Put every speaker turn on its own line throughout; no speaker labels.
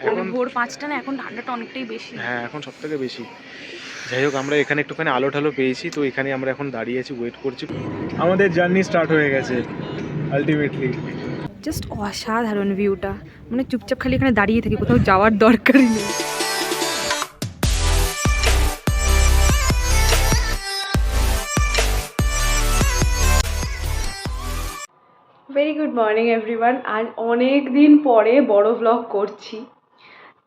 এখন ভোর 5টা না, এখন ঠান্ডাটা অনেকটাই বেশি।
হ্যাঁ, এখন সবথেকে বেশি। যাই হোক, আমরা এখানে একটুখানি আলো ঠালো পেয়েছি, তো এখানে আমরা এখন দাঁড়িয়ে আছি, ওয়েট করছি। আমাদের জার্নি স্টার্ট হয়ে গেছে আলটিমেটলি।
জাস্ট অসাধারণ ভিউটা, মানে চুপচাপ খালি এখানে দাঁড়িয়ে থাকি, কোথাও যাওয়ার দরকারই নেই। Very good morning everyone. আজ অনেক দিন পরে বড় ভ্লগ করছি।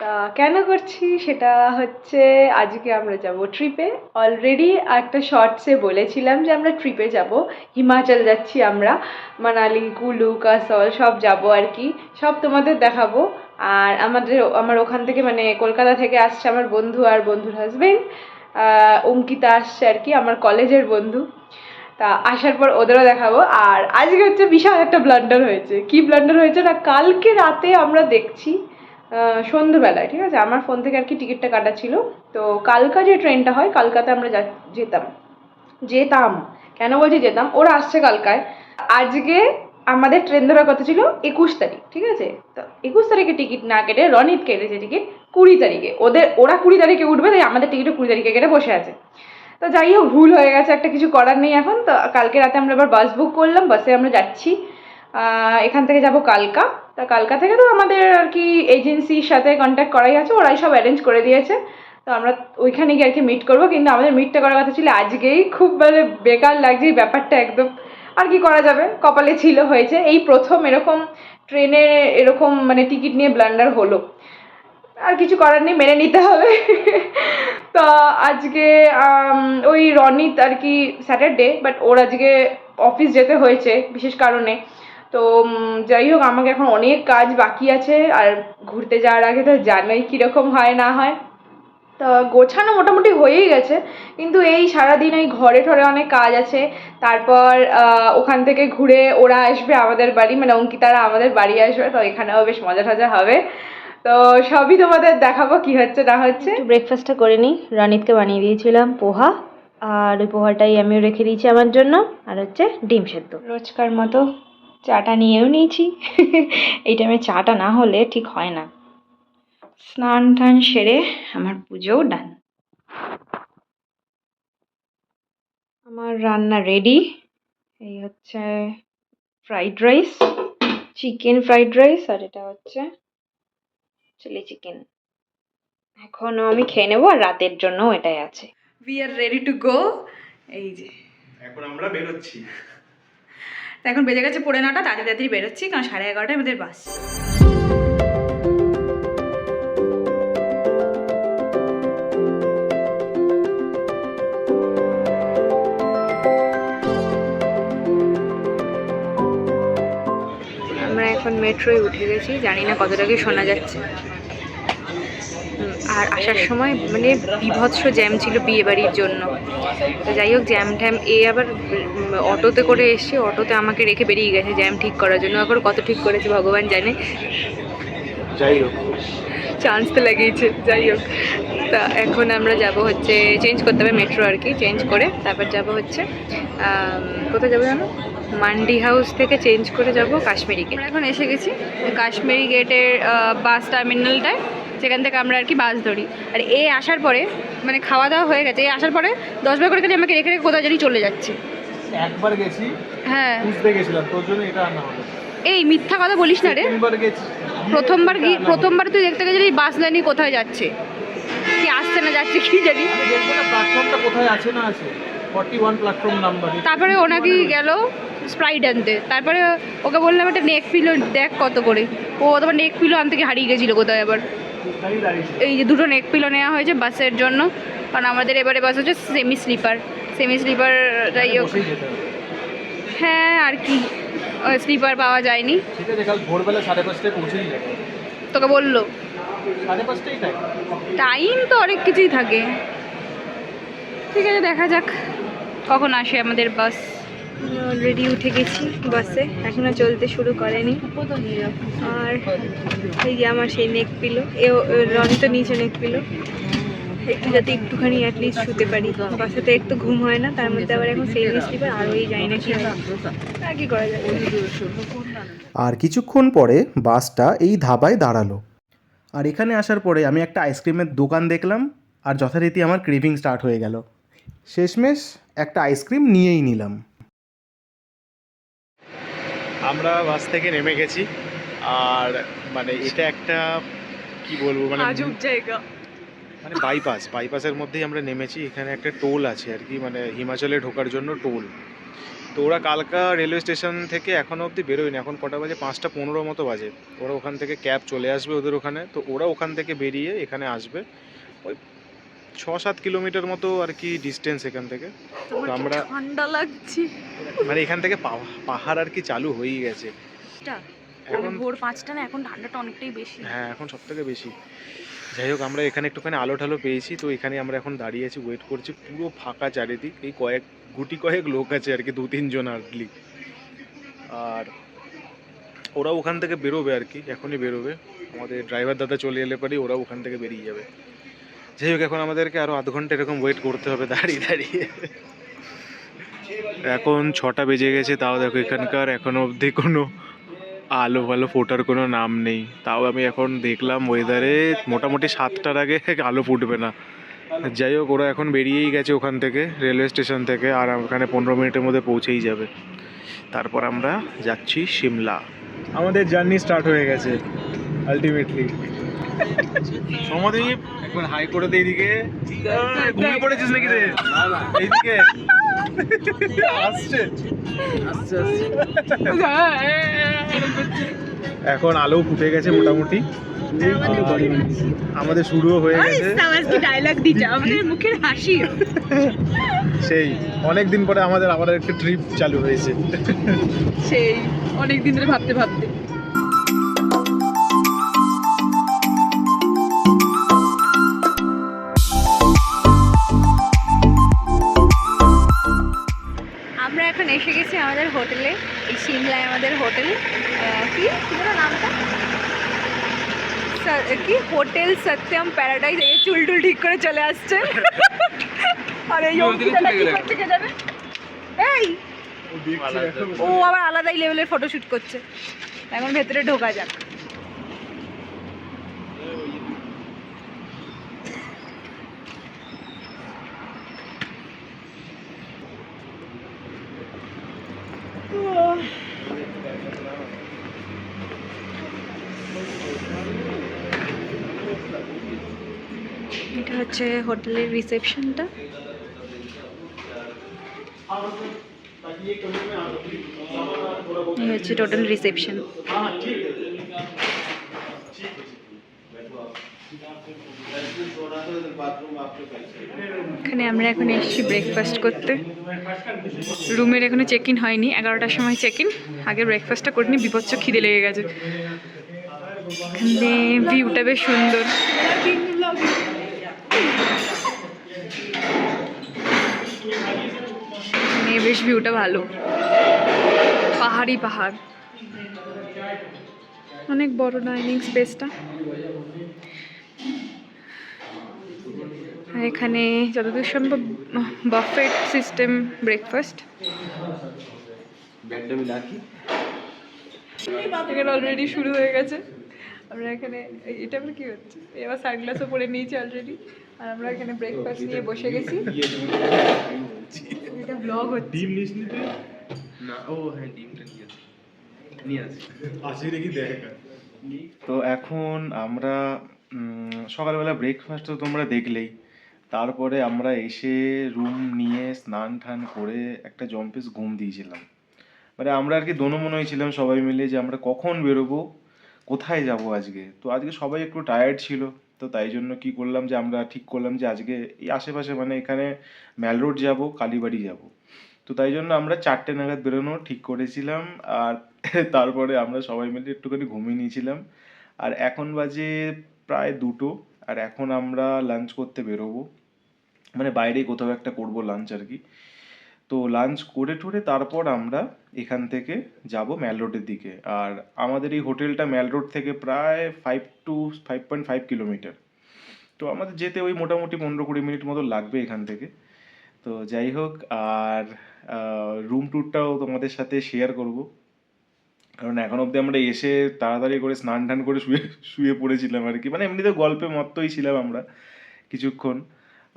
তা কেন করছি সেটা হচ্ছে, আজকে আমরা যাব ট্রিপে। অলরেডি একটা শর্টসে বলেছিলাম যে আমরা ট্রিপে যাব, হিমাচল যাচ্ছি আমরা, মানালি, কুলু, কাসল সব যাব আর কি, সব তোমাদের দেখাবো। আর আমার ওখান থেকে মানে কলকাতা থেকে আসছে আমার বন্ধু আর বন্ধুর হাজবেন্ড, অঙ্কিতা আসছে আর কি, আমার কলেজের বন্ধু। তা আসার পর ওদেরও দেখাবো। আর আজকে হচ্ছে বিশাল একটা ব্লান্ডার হয়েছে। কি ব্লান্ডার হয়েছে না, কালকে রাতে আমরা দেখছি সন্ধ্যেবেলায়, ঠিক আছে, আমার ফোন থেকে আর কি টিকিটটা কাটা ছিল। তো কালকা যে ট্রেনটা হয়, কালকাতে আমরা যেতাম কেন বলছি যেতাম, ওরা আসছে কালকায়। আজকে আমাদের ট্রেন ধরার কথা ছিল 21 তারিখ, ঠিক আছে। তো 21 তারিখে টিকিট না কেটে রনিত কেটেছে টিকিট 20 তারিখে। ওরা 20 তারিখে উঠবে, তাই আমাদের টিকিটও 20 তারিখে কেটে বসে আছে। তো যাই হোক, ভুল হয়ে গেছে, একটা কিছু করার নেই এখন। তো কালকে রাতে আমরা আবার বাস বুক করলাম, বাসে আমরা যাচ্ছি। এখান থেকে যাব কালকা। তা কালকা থেকে তো আমাদের আর কি এজেন্সির সাথে কন্ট্যাক্ট করাই আছে, ওরাই সব অ্যারেঞ্জ করে দিয়েছে। তো আমরা ওইখানে গিয়ে আর কি মিট করবো, কিন্তু আমাদের মিটটা করার কথা ছিল আজকেই। খুব মানে বেকার লাগছে এই ব্যাপারটা একদম। আর কি করা যাবে, কপালে ছিল, হয়েছে। এই প্রথম এরকম ট্রেনে এরকম মানে টিকিট নিয়ে ব্লান্ডার হলো, আর কিছু করার নেই, মেনে নিতে হবে। তা আজকে ওই রনিত আর কি স্যাটারডে, বাট ওর আজকে অফিস যেতে হয়েছে বিশেষ কারণে। তো যাই হোক, আমাকে এখন অনেক কাজ বাকি আছে। আর ঘুরতে যাওয়ার আগে তো জানোই কীরকম হয় না হয়। তো গোছানো মোটামুটি হয়েই গেছে, কিন্তু এই সারাদিন ওই ঘরে ঠরে অনেক কাজ আছে। তারপর ওখান থেকে ঘুরে ওরা আসবে আমাদের বাড়ি, মানে অঙ্কিতারা আমাদের বাড়ি আসবে, তো এখানেও বেশ মজা টজা হবে। তো সবই তোমাদের দেখাবো কি হচ্ছে না হচ্ছে। ব্রেকফাস্টটা করে নিই। রনিতকে বানিয়ে দিয়েছিলাম পোহা, আর ওই পোহাটাই আমিও রেখে দিয়েছি আমার জন্য। আর হচ্ছে ডিম সেদ্ধ। রোজকার মতো চাটা নিয়েও নিয়েছি। এই টাইমে চাটা না হলে ঠিক হয় না। স্নান টান সেরে আমার পুজোও ডান। আমার রান্না রেডি। এই হচ্ছে fried rice, chicken fried rice, আর এটা হচ্ছে চিলি চিকেন। এখনও আমি খেয়ে নেবো, আর রাতের জন্য এটাই আছে। We are ready to go. এই যে
এখন আমরা বেরোচ্ছি।
এখন বেজে গেছে 9:30, তাড়াতাড়ি বেরোচ্ছি, কারণ 11:30টায় আমাদের বাস। আমরা এখন মেট্রোয় উঠে গেছি, জানি না কতটা কি শোনা যাচ্ছে। আর আসার সময় মানে বিভৎস জ্যাম ছিল বিয়ে বাড়ির জন্য। তো যাই হোক, জ্যাম ট্যাম আবার অটোতে করে এসে অটোতে আমাকে রেখে বেরিয়ে গেছে জ্যাম ঠিক করার জন্য। এখন কত ঠিক করেছে ভগবান জানে।
যাই হোক,
চান্স তো লাগিয়েছে। যাই হোক, তা এখন আমরা যাব হচ্ছে, চেঞ্জ করতে হবে মেট্রো আর কি, চেঞ্জ করে তারপর যাব হচ্ছে কোথায় যাবো জানো, মান্ডি হাউস থেকে চেঞ্জ করে যাব কাশ্মীরি গেট। এখন এসে গেছি কাশ্মীরি গেটের বাস টার্মিনালটায়, সেখান থেকে আমরা আর কি বাস ধরি। আর এই আসার পরে মানে খাওয়া দাওয়া হয়ে গেছে, এই আসার পরে 10 বার করে আমাকে রেখে রেখে কোথাও জানি চলে যাচ্ছে।
একবার গেছি,
হ্যাঁ
খুঁজতে গেছিলাম, তোর জন্য এটা আনা হলো।
এই মিথ্যা কথা বলিস না রে। প্রথমবার তুই দেখতে গেছিলি বাস লাইনে কোথায় যাচ্ছে, কি আসছে না যাচ্ছে কি জানি।
দেখবো না প্ল্যাটফর্মটা কোথায় আছে না আছে, 41 প্ল্যাটফর্ম নাম্বার।
তারপরে ও নাকি গেল স্প্রাইট আনতে, তারপরে ওকে বললাম একটা নেক পিলো দেখ কত করে। ও তোমার নেক পিলো আনতে গিয়ে হারিয়ে গেছিলো কোথায় আবার। এই যে দুটো নেক পিলো নেওয়া হয়েছে বাসের জন্য, কারণ আমাদের এবারে বাস হচ্ছে সেমি স্লিপার। যাই হোক, হ্যাঁ আর কি, স্লিপার পাওয়া যায়নি।
ঠিক আছে, কাল ভোরবেলা 5:30টায় পৌঁছেই যাবে।
তোকে বললো
5:30টাই
টাইম তো অনেক কিছুই থাকে। ঠিক আছে, দেখা যাক কখন আসে আমাদের বাস। অলরেডি উঠে গেছি বাসে, এখনও চলতে শুরু করেনি। আর এই যে আমার সেই নেক পিলো, রনি তো নিচে নেক পিলো, একটু যাতে একটুখানি অ্যাটলিস্ট শুতে পারি। বাসে তো একটু ঘুম হয় না, তার মধ্যে আবার এখন সেমি স্লিপার, আর ওই যায় না কি হয়, আর কি করা যাবে।
আর কিছুক্ষণ পরে বাসটা এই ধাবায় দাঁড়ালো।
আর এখানে আসার পরে আমি একটা আইসক্রিমের দোকান দেখলাম আর যথারীতি আমার ক্রেভিং স্টার্ট হয়ে গেল। শেষমেশ একটা আইসক্রিম নিয়েই নিলাম। আমরা বাস থেকে নেমে গেছি আর মানে এটা একটা কি বলবো মানে
আজব জায়গা।
মানে বাইপাসের মধ্যেই আমরা নেমেছি। এখানে একটা টোল আছে আর কি, মানে হিমাচলে ঢোকার জন্য টোল। তো ওরা কালকা রেলওয়ে স্টেশন থেকে এখনও অবধি বেরোয়নি। এখন কটা বাজে? 5:15 মতো বাজে। ওরা ওখান থেকে ক্যাব চলে আসবে ওদের ওখানে, তো ওরা ওখান থেকে বেরিয়ে এখানে আসবে। ওই 6-7 কিলোমিটার মতো আর কি ডিস্টেন্স এখান থেকে। তো আমরা
ঠান্ডা লাগছে
মানে এখান থেকে পাহাড় আর কি চালু হয়েই গেছে এখন।
ভোর 5টা না, এখন ঠান্ডাটা অনেকটাই বেশি।
হ্যাঁ, এখন সব থেকে বেশি। যাই হোক, আমরা এখানে একটুখানি আলো ঠালো পেয়েছি, তো এখানে আমরা এখন দাঁড়িয়ে আছি, ওয়েট করছি। পুরো ফাঁকা চারিদিক, এই গুটি কয়েক লোক আছে আর কি, 2-3 জন হার্ডলি। আর ওরা ওখান থেকে বেরোবে আর কি, এখনই বেরোবে। আমাদের ড্রাইভার দাদা চলে এলে পরেই ওরা ওখান থেকে বেরিয়ে যাবে। যাই হোক, এখন আমাদেরকে আরও আধ ঘন্টা এরকম ওয়েট করতে হবে দাঁড়িয়ে দাঁড়িয়ে। এখন 6টা বেজে গেছে, তাও দেখো এখানকার এখনো অবধি কোনো আলো ফালো ফোটার কোনো নাম নেই। তাও আমি এখন দেখলাম ওয়েদারে মোটামুটি 7টার আগে আলো ফুটবে না। যাই হোক, ওরা এখন বেরিয়েই গেছে ওখান থেকে, রেলওয়ে স্টেশন থেকে, আর ওখানে 15 মিনিটের মধ্যে পৌঁছেই যাবে। তারপর আমরা যাচ্ছি সিমলা। আমাদের জার্নি স্টার্ট হয়ে গেছে আলটিমেটলি। সমদ্বীপ একবার হাই করে দে এদিকে। ঘুমিয়ে পড়েছিস নাকি রে? এইদিকে আসছে। এখন আলো ফুটে গেছে মোটামুটি, আমাদের শুরুও হয়ে গেছে।
ডায়লগ দিচ্ছে আমাদের মুখের হাসি।
সেই অনেক দিন পরে আমাদের আবার একটা ট্রিপ চালু হয়েছে।
সেই অনেক দিন ধরে ভাবতে ভাবতে। আমরা এখন এসে গেছি আমাদের হোটেলে। এই সিমলায় আমাদের হোটেল, কি যেন নামটা, কি হোটেল সত্যম প্যারাডাইস। এই চুল টুল ঠিক করে চলে আসছে। আর এই অঙ্কিতাটা কি করছে কে জানে? এই ও আবার আলাদাই লেভেলের ফটোশুট করছে। এখন ভেতরে ঢোকা যাক। এটা হচ্ছে হোটেলের রিসেপশনটা। এই হচ্ছে টোটাল রিসেপশন। এখানে আমরা এখন এসেছি ব্রেকফাস্ট করতে। রুমের এখনো চেক ইন হয়নি, 11টার সময় চেক ইন। আগে ব্রেকফাস্টটা করিনি, বিভৎস খিদে লেগে গেছে। এখানে ভিউটা বেশ সুন্দর। বেশ ভিউটা ভালো, পাহাড়ি পাহাড়। অনেক বড় ডাইনিং স্পেসটা। আর এখানে যতদূর সম্ভব বাফেট সিস্টেম ব্রেকফাস্ট। এখানে অলরেডি শুরু হয়ে গেছে। আমরা এখানে এটা আমরা কি হচ্ছে, এবার সানগ্লাসও পরে নিয়েছি অলরেডি। আর আমরা এখানে ব্রেকফাস্ট নিয়ে বসে গেছি। এটা ব্লগ হচ্ছে।
ডিম নিস নিতে
না, ও হ্যাঁ ডিমটা নিয়ে আসি
আসি দেখি দেখ। তো এখন আমরা সকালবেলা ব্রেকফাস্ট তো তোমরা দেখলেই। তারপরে আমরা এসে রুম নিয়ে স্নান টান করে একটা জম্পেস ঘুম দিয়েছিলাম। মানে আমরা আর কি দোনো মনে হয়েছিলাম সবাই মিলে যে আমরা কখন বেরোবো, কোথায় যাব আজকে। তো আজকে সবাই একটু টায়ার্ড ছিল, তো তাই জন্য কি করলাম যে আমরা ঠিক করলাম যে আজকে এই আশেপাশে মানে এখানে ম্যাল রোড যাব, কালীবাড়ি যাব। তো তাই জন্য আমরা 4টে নাগাদ বেরোনোর ঠিক করেছিলাম। আর তারপরে আমরা সবাই মিলে একটুখানি ঘুমিয়ে নিয়েছিলাম। আর এখন বাজে প্রায় 2টো। আর এখন আমরা লাঞ্চ করতে বেরোবো, মানে বাইরেই কোথাও একটা করবো লাঞ্চ আর কি। তো লাঞ্চ করে ঠরে তারপর আমরা এখান থেকে যাব ম্যাল রোডের দিকে। আর আমাদের এই হোটেলটা ম্যাল রোড থেকে প্রায় 5 কিলোমিটার। তো আমাদের যেতে ওই মোটামুটি 15-20 মিনিট মতো লাগবে এখান থেকে। তো যাই হোক, আর রুম ট্যুরটাও তোমাদের সাথে শেয়ার করব। কারণ এখন অবধি আমরা এসে তাড়াতাড়ি করে স্নান টান করে শুয়ে শুয়ে পড়েছিলাম আর কি, মানে এমনিতে গল্পে মত্তই ছিলাম আমরা কিছুক্ষণ,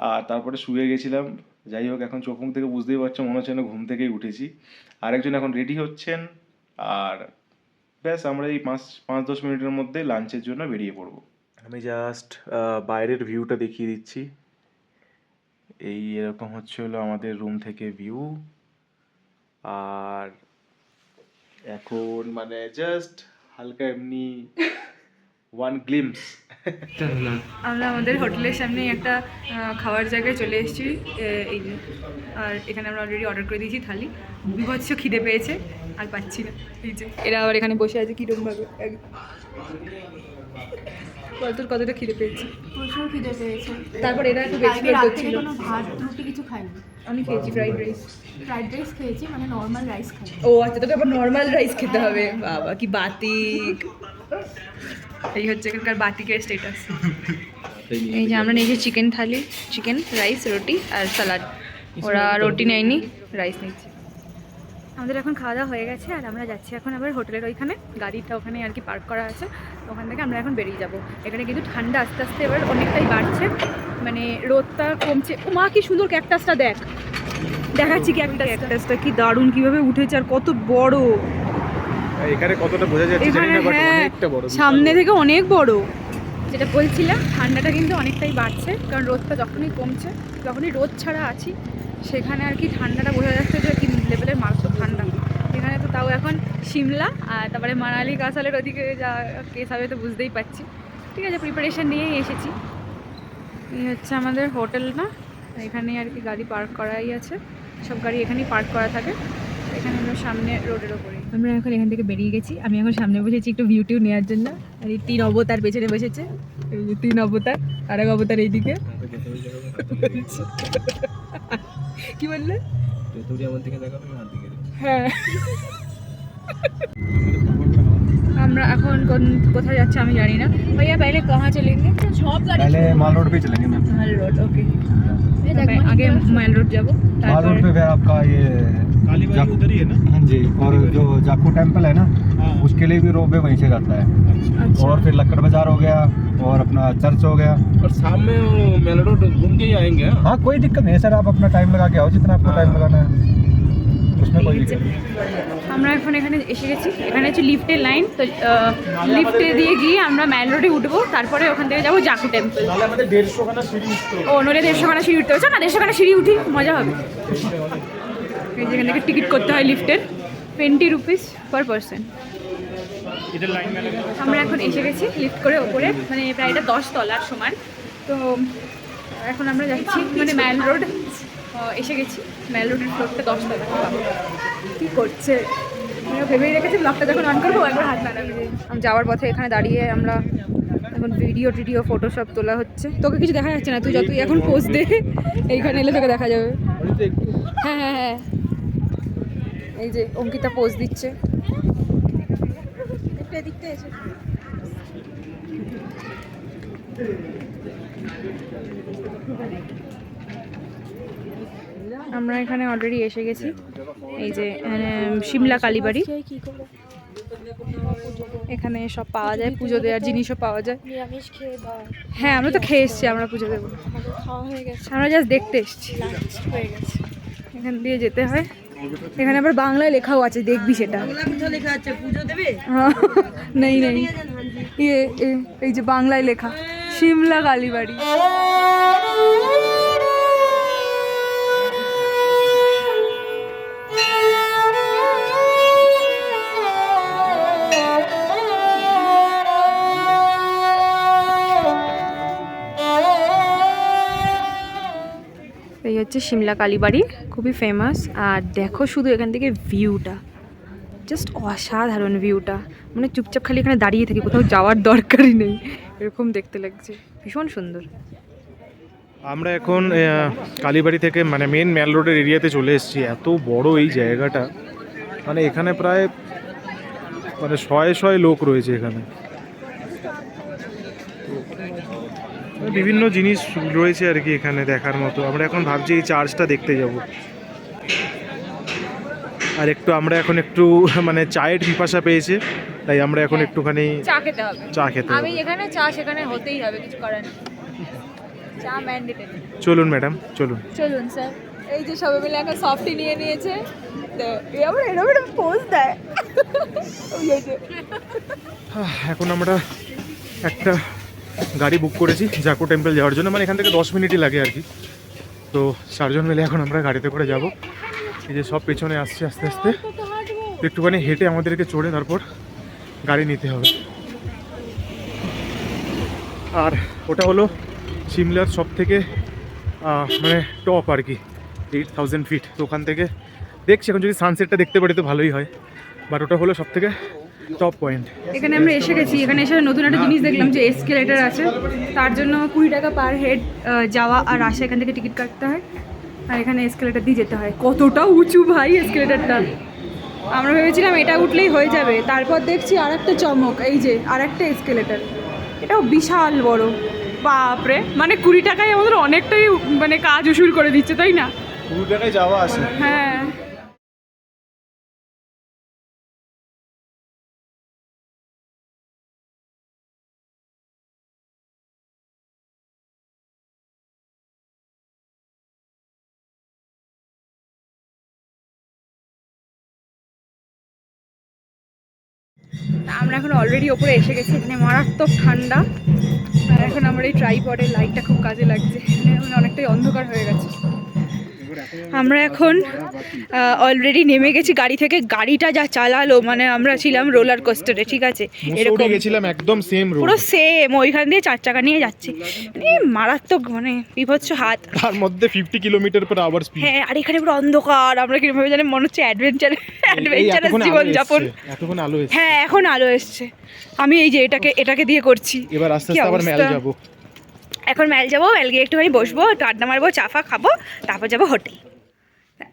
আর তারপরে শুয়ে গেছিলাম। যাই হোক, এখন চোখ মুখ থেকে বুঝতেই পারছো মনে হচ্ছে না ঘুম থেকেই উঠেছি। আরেকজন এখন রেডি হচ্ছেন, আর ব্যাস আমরা এই 5-10 মিনিটের মধ্যে লাঞ্চের জন্য বেরিয়ে পড়বো। আমি জাস্ট বাইরের ভিউটা দেখিয়ে দিচ্ছি। এই এরকম হচ্ছে হলো আমাদের রুম থেকে ভিউ, আর এখন মানে জাস্ট হালকা এমনি ওয়ান গ্লিমস।
আমরা আমাদের হোটেলের সামনে একটা খাওয়ার জায়গায় চলে এসেছি, এই যে। আর এখানে আমরা অলরেডি অর্ডার করে দিয়েছি থালি। বিভৎস খিদে পেয়েছে, আর পাচ্ছি না। এই যে এরা আবার এখানে বসে আছে কীরকমভাবে। বল তোর কতটা খিদে পেয়েছে?
প্রচুর খিদে পেয়েছে।
তারপর এরা একটু
কালকে
বেশি
রাত থেকে
করছিল।
কোনো ভাত রুটি কিছু খাইনি।
আমি খেয়েছি ফ্রাইড রাইস।
ফ্রাইড রাইস খেয়েছি, মানে নর্মাল রাইস খাই।
ও আচ্ছা, তোকে আবার নর্মাল রাইস খেতে হবে। বাবা কি বাতিক! এই হচ্ছে এখানকার বাতিকের স্টেটাস। এই যে আমরা নিয়েছি চিকেন থালি, চিকেন রাইস রুটি আর স্যালাড। ওরা রুটি নেয়নি, রাইস নিয়েছে। আমাদের এখন খাওয়া দাওয়া হয়ে গেছে, আর আমরা যাচ্ছি এখন আবার হোটেলের ওইখানে। গাড়িটা ওখানে আর কি পার্ক করা আছে, ওখান থেকে আমরা এখন বেরিয়ে যাব। এখানে কিন্তু ঠান্ডা আস্তে আস্তে এবার অনেকটাই বাড়ছে, মানে রোদটা কমছে। ও মা, কি সুন্দর ক্যাকটাসটা দেখ! দেখাচ্ছি ক্যাকটাসটা কি দারুণ, কিভাবে উঠেছে আর কত বড়!
এখানে কতটা বোঝা যাচ্ছে জানি না, বাট অনেকটা বড়,
সামনে থেকে অনেক বড়। যেটা বলছিলাম, ঠান্ডাটা কিন্তু অনেকটাই বাড়ছে, কারণ রোদটা যখনই কমছে, যখনই রোদ ছাড়া আছি, সেখানে আর কি ঠান্ডাটা বোঝা যাচ্ছে যে কি লেভেলের মারাত্মক ঠান্ডা। এখানে তো তাও এখন সিমলা আর তারপরে মানালি কাসালের ওদিকে যা কেস হবে তো বুঝতেই পারছি। ঠিক আছে, প্রিপারেশন নিয়েই এসেছি। এই হচ্ছে আমাদের হোটেল না, এখানে আর কি গাড়ি পার্ক করাই আছে, সব গাড়ি এখানেই পার্ক করা থাকে। এখানে আমরা সামনে রোডের ওপরে আমরা এখন এখান থেকে বেরিয়ে গেছি। আমি এখন সামনে বসেছি একটু ভিউ টিউ নেওয়ার জন্য, আর এই 3 অবতার পেছনে বসেছে। এই যে 3 অবতার, আর এক অবতার এইদিকে। কি বললে? হ্যাঁ, আমরা এখন কোথায় যাচ্ছি আমি জানি না। ভাইয়া पहले कहाँ चलेंगे? সব গাড়ি
पहले माल रोड पे चलेंगे मैम।
মাল রোড, ওকে। आगे माल रोड যাবো,
माल रोड पे फिर आपका ये
कालीबाड़ी उधर ही है ना?
हाँ जी, और जो जाखू टेम्पल है ना, उसके लिए भी रोपवे वहीं से जाता है।
अच्छा।
और फिर लक्कड़ बाजार हो गया, और अपना चर्च हो गया।
और शाम में वो मेला रोड घूम के ही आएंगे। हाँ?
हाँ, कोई दिक्कत नहीं है सर, आप अपना टाइम लगा के आओ जितना आपको टाइम लगाना है, उसमें कोई दिक्कत नहीं।
আমরা এখন এখানে এসে গেছি। এখানে হচ্ছে লিফটের লাইন, তো লিফটে দিয়ে গিয়ে আমরা ম্যাল রোডে উঠবো, তারপরে ওখান থেকে যাবো জাকু টেম্পল।
আমাদের 150 খানা সিঁড়ি উঠতে হবে।
ও নইলে 150 খানা সিঁড়ি উঠতে হচ্ছে না, 150 খানা সিঁড়ি উঠি, মজা হবে। এই যেখান থেকে টিকিট করতে হয় লিফটের, 20 রুপিস পার পারসন।
এটার লাইন মেলা।
আমরা এখন এসে গেছি লিফট করে ওপরে, মানে প্রায় এটা 10 তলার সমান। তো এখন আমরা যাচ্ছি, মানে ম্যাল রোড এসে গেছি। ম্যাল রোডের ফ্লোরটা 10 তলা। কী করছে আমি ভেবেই রেখেছি, ব্লগটা যখন অন করবো একবার হাত নাড়াবি। আমি যাওয়ার পথে এখানে দাঁড়িয়ে আমরা এখন ভিডিও ফটো সব তোলা হচ্ছে। তোকে কিছু দেখা যাচ্ছে না, তুই যতই এখন পোজ দে, এইখানে এলে তোকে দেখা যাবে। হ্যাঁ হ্যাঁ হ্যাঁ, এই যে অঙ্কিতা পোজ দিচ্ছে। এদিকটা এসে আমরা এখানে অলরেডি এসে গেছি। এই যে সিমলা কালীবাড়ি, এখানে সব পাওয়া যায়, পুজো দেওয়ার জিনিসও পাওয়া যায়।
নিরামিষ খেয়ে বা
হ্যাঁ, আমরা তো খেয়ে এসছি, আমরা পুজো দেবো।
আমাদের খাওয়া হয়ে গেছে,
আমরা জাস্ট দেখতে এসছি।
লাঞ্চ হয়ে গেছে।
এখান দিয়ে যেতে হয়। এখানে আবার বাংলায় লেখাও আছে, দেখবি সেটা। হ্যাঁ, নেই এই যে বাংলায় লেখা সিমলা কালীবাড়ি। এই হচ্ছে সিমলা কালীবাড়ি, খুবই ফেমাস। আর দেখো শুধু এখান থেকে ভিউটা, জাস্ট অসাধারণ ভিউটা। মানে চুপচাপ খালি এখানে দাঁড়িয়ে থাকি, কোথাও যাওয়ার দরকারই নেই, এরকম দেখতে লাগছে, ভীষণ সুন্দর।
আমরা এখন কালীবাড়ি থেকে মানে মেন ম্যাল রোডের এরিয়াতে চলে এসেছি। এত বড় এই জায়গাটা, মানে এখানে প্রায় মানে শয়ে লোক রয়েছে এখানে। বিভিন্ন জিনিস রয়েছে আর কি এখানে দেখার মতো। আমরা এখন ভাবছি এই চার্চটা দেখতে যাব। আর একটু আমরা এখন একটু মানে চায়ের পিপাসা পেয়েছে, তাই আমরা এখন একটুখানি
চা খেতে হবে।
চা খেতে
আমি
হবে।
যেখানে চা সেখানে হতেই হবে, কিছু করার নেই। চা ম্যান্ডেটরি।
চলুন ম্যাডাম চলুন।
চলুন স্যার। এই যে সবাই মিলে এখন সফটি নিয়ে নিয়েছে, তো এ আবার এরকম পোজ দেয়। ওই যে
এখন আমরা একটা গাড়ি বুক করেছি জাকো টেম্পল যাওয়ার জন্য, মানে এখান থেকে 10 মিনিটই লাগে আর কি। তো 4 জন মিলে এখন আমরা গাড়িতে করে যাব। এই যে সব পেছনে আসছে আস্তে আস্তে, একটুখানি হেঁটে আমাদেরকে চড়ে তারপর গাড়ি নিতে হবে। আর ওটা হলো সিমলার সব থেকে মানে টপ আর কি, 8000 ফিট। তো ওখান থেকে দেখছি এখন যদি সানসেটটা দেখতে পারি তো ভালোই হয়, বাট ওটা হলো সব থেকে টপ পয়েন্ট।
এখানে আমরা এসে গেছি। এখানে এসে নতুন একটা জিনিস দেখলাম যে এসকেলেটার আছে, তার জন্য 20 টাকা পার হেড যাওয়া আর আসা, এখান থেকে টিকিট কাটতে হয় আর এখানে এসকেলেটার দিয়ে যেতে হয়। কতটা উঁচু ভাই এসকেলেটারটা! আমরা ভেবেছিলাম এটা উঠলেই হয়ে যাবে, তারপর দেখছি আর একটা চমক, এই যে আর একটা এসকেলেটার, এটাও বিশাল বড়। বাপরে, মানে 20 টাকায় আমাদের অনেকটাই মানে কাজ উসুল করে দিচ্ছে, তাই না?
20 টাকায় যাওয়া আসে।
হ্যাঁ। আমরা এখন অলরেডি ওপরে এসে গেছি। এখানে মারাত্মক ঠান্ডা, আর এখন আমার এই ট্রাইপডের লাইটটা খুব কাজে লাগছে, মানে অনেকটাই অন্ধকার হয়ে গেছে। আমরা এখন অলরেডি নেমে গেছি গাড়ি থেকে। গাড়িটা যা চালালো, মানে আমরা ছিলাম রোলার কোস্টারে, ঠিক আছে, এরকম
গেছিলাম একদম সেম রোড,
পুরো সেম ওইখান দিয়ে 4 চাকা নিয়ে যাচ্ছি, মানে মারাত্মক, মানে বিভৎস হাত।
তার মধ্যে 50 কিলোমিটার/আওয়ার স্পিড।
হ্যাঁ, আর এখানে পুরো অন্ধকার, আমরা কিভাবে জানি মনে হচ্ছে অ্যাডভেঞ্চারাস জীবনযাপন।
এতক্ষণ আলো এসছে।
হ্যাঁ, এখন আলো এসছে। আমি এই যে এটাকে দিয়ে করছি।
এবার আস্তে
কি
আস্তে আবার মেল
অবস্থা?
যাব।
এখন ম্যাল যাবো, ম্যাল গিয়ে একটুখানি বসবো, একটু আড্ডা মারবো, চা ফা খাবো, তারপর যাবো হোটেল।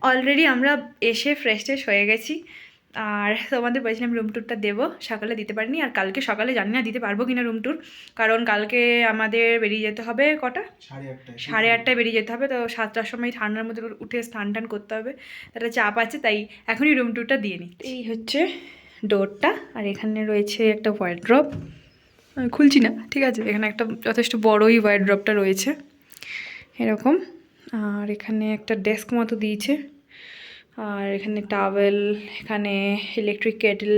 অলরেডি আমরা এসে ফ্রেশ ট্রেশ হয়ে গেছি, আর তোমাদের বলেছিলাম রুম ট্যুরটা দেবো, সকালে দিতে পারিনি। আর কালকে সকালে জানি না দিতে পারবো কিনা রুম ট্যুর, কারণ কালকে আমাদের বেরিয়ে যেতে হবে কটা, 8:30টায় বেরিয়ে যেতে হবে। তো 7টার সময় ঠান্ডার মধ্যে উঠে স্নান টান করতে হবে, তাহলে চাপ আছে, তাই এখনই রুম ট্যুরটা দিয়ে নিই। এই হচ্ছে ডোরটা, আর এখানে রয়েছে একটা ওয়ার্ড্রপ, আমি খুলছি না, ঠিক আছে। এখানে একটা যথেষ্ট বড়ই ওয়ার্ড্রপটা রয়েছে এরকম, আর এখানে একটা ডেস্ক মতো দিয়েছে, আর এখানে টাওয়েল, এখানে ইলেকট্রিক কেটেল,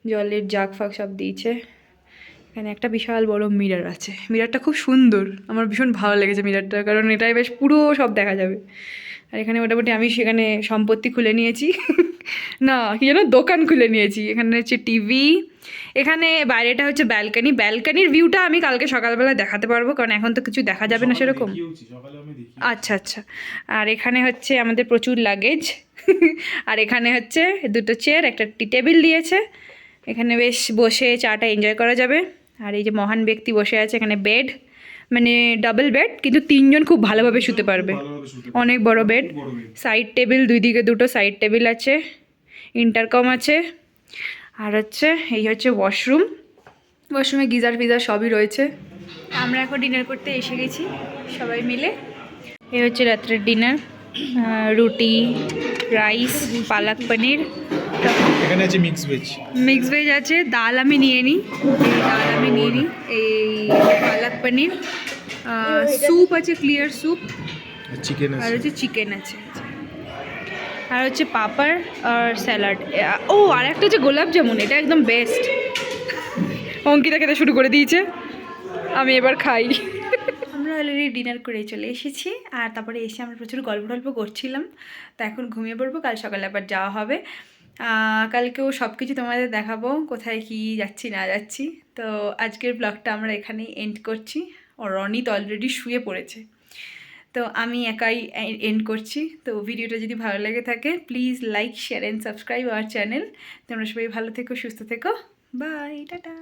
জলের জাগ ফাগ সব দিয়েছে। এখানে একটা বিশাল বড় মিরর আছে, মিররটা খুব সুন্দর, আমার ভীষণ ভালো লেগেছে মিররটা, কারণ এটাই বেশ পুরো সব দেখা যাবে। আর এখানে মোটামুটি আমি সেখানে সম্পত্তি খুলে নিয়েছি না কি যেন দোকান খুলে নিয়েছি। এখানে হচ্ছে টিভি, এখানে বাইরেটা হচ্ছে ব্যালকানি। ব্যালকানির ভিউটা আমি কালকে সকালবেলা দেখাতে পারবো, কারণ এখন তো কিছু দেখা যাবে না সেরকম। আচ্ছা আচ্ছা। আর এখানে হচ্ছে আমাদের প্রচুর লাগেজ আর এখানে হচ্ছে 2টো চেয়ার, একটা টি টেবিল দিয়েছে, এখানে বেশ বসে চাটা এনজয় করা যাবে। আর এই যে মহান ব্যক্তি বসে আছে, এখানে বেড, মানে ডাবল বেড, কিন্তু 3 জন খুব ভালোভাবে শুতে পারবে, অনেক বড় বেড। সাইড টেবিল, 2 দিকে 2টো সাইড টেবিল আছে, ইন্টারকম আছে। আর হচ্ছে এই হচ্ছে ওয়াশরুম, ওয়াশরুমে গিজার ফিজার সবই রয়েছে। আমরা এখন ডিনার করতে এসে গেছি সবাই মিলে। এই হচ্ছে রাত্রের ডিনার, রুটি, রাইস, পালক পনির,
এখানে আছে মিক্স ভেজ
আছে, ডাল আমি নিয়ে নিই, এই পালক পনির, স্যুপ আছে, ক্লিয়ার স্যুপ,
চিকেন
আর হচ্ছে চিকেন আছে, আর হচ্ছে পাপড় আর স্যালাড। ও, আর একটা হচ্ছে গোলাপ জামুন, এটা একদম বেস্ট। অঙ্কিতা খেতে শুরু করে দিয়েছে, আমি এবার খাই। আমরা অলরেডি ডিনার করে চলে এসেছি, আর তারপরে এসে আমরা প্রচুর গল্প করছিলাম। তো এখন ঘুমিয়ে পড়বো, কাল সকালে আবার যাওয়া হবে। কালকেও সব কিছু তোমাদের দেখাবো, কোথায় কি যাচ্ছি না যাচ্ছি। তো আজকের ব্লগটা আমরা এখানেই এন্ড করছি। রনি তো অলরেডি শুয়ে পড়েছে, তো আমি একাই এন্ড করছি। তো ভিডিওটা যদি ভালো লেগে থাকে please like, share and subscribe our channel. তোমরা সবাই ভালো থেকো, সুস্থ থেকো, বাই, টাটা।